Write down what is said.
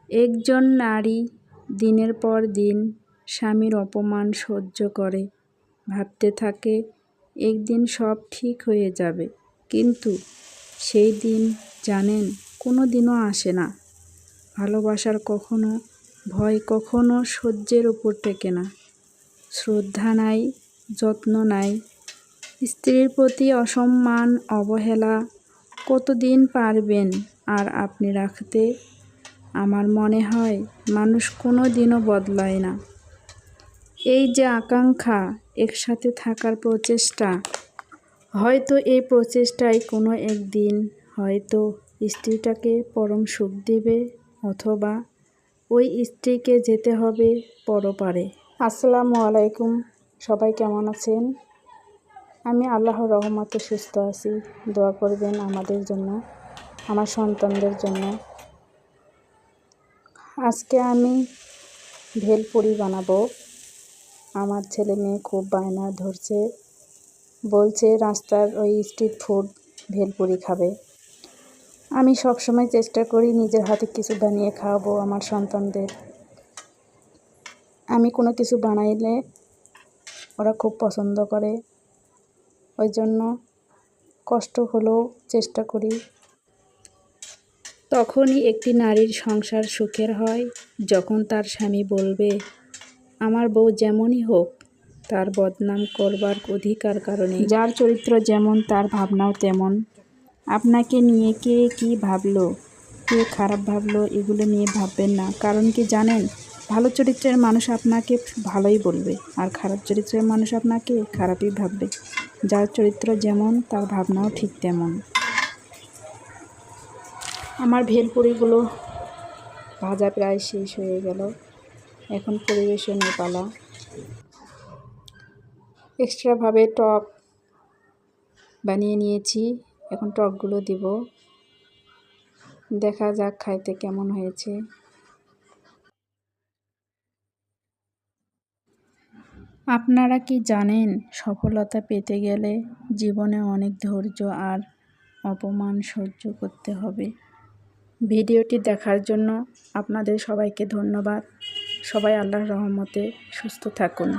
একজন নারী দিনের পর দিন স্বামীর অপমান সহ্য করে, ভাবতে থাকে একদিন সব ঠিক হয়ে যাবে। কিন্তু সেই দিন জানেন কোনো দিনও আসে না। ভালোবাসার কখনো ভয়, কখনো সহ্যের উপর টেকে না। শ্রদ্ধা নাই, যত্ন নাই, স্ত্রীর প্রতি অসম্মান, অবহেলা কতদিন পারবেন আর আপনি রাখতে? আমার মনে হয় মানুষ কোনো দিনও বদলায় না। এই যে আকাঙ্ক্ষা, একসাথে থাকার প্রচেষ্টা, হয়তো এই প্রচেষ্টায় কোনো একদিন হয়তো স্ত্রীটাকে পরম সুখ দেবে, অথবা ওই স্ত্রীকে যেতে হবে পরপারে। আসসালামু আলাইকুম, সবাই কেমন আছেন? আমি আল্লাহর রহমতে সুস্থ আছি। দোয়া করবেন আমাদের জন্য, আমার সন্তানদের জন্য। আজকে আমি ভেলপুরি বানাবো। আমার ছেলে মেয়ে খুব বায়না ধরছে, বলছে রাস্তার ওই স্ট্রিট ফুড ভেলপুরি খাবে। আমি সবসময় চেষ্টা করি নিজের হাতে কিছু বানিয়ে খাওয়াবো আমার সন্তানদের। আমি কোনো কিছু বানাইলে ওরা খুব পছন্দ করে, ওই জন্য কষ্ট হলেও চেষ্টা করি। তখনই একটি নারীর সংসার সুখের হয় যখন তার স্বামী বলবে, আমার বউ যেমনই হোক তার বদনাম করবার অধিকার কারণে। যার চরিত্র যেমন তার ভাবনাও তেমন। আপনাকে নিয়ে কে কী ভাবলো, কে খারাপ ভাবলো, এগুলো নিয়ে ভাববেন না। কারণ কি জানেন, ভালো চরিত্রের মানুষ আপনাকে ভালোই বলবে, আর খারাপ চরিত্রের মানুষ আপনাকে খারাপই ভাববে। যার চরিত্র যেমন তার ভাবনাও ঠিক তেমন। আমার ভেলপুরিগুলো ভাজা প্রায় শেষ হয়ে গেল, এখন পরিবেশনের পালা। এক্সট্রাভাবে টক বানিয়ে নিয়েছি, এখন টকগুলো দিব। দেখা যাক খাইতে কেমন হয়েছে। আপনারা কি জানেন, সফলতা পেতে গেলে জীবনে অনেক ধৈর্য আর অপমান সহ্য করতে হবে। ভিডিওটি দেখার জন্য আপনাদের সবাইকে ধন্যবাদ। সবাই আল্লাহর রহমতে সুস্থ থাকুন।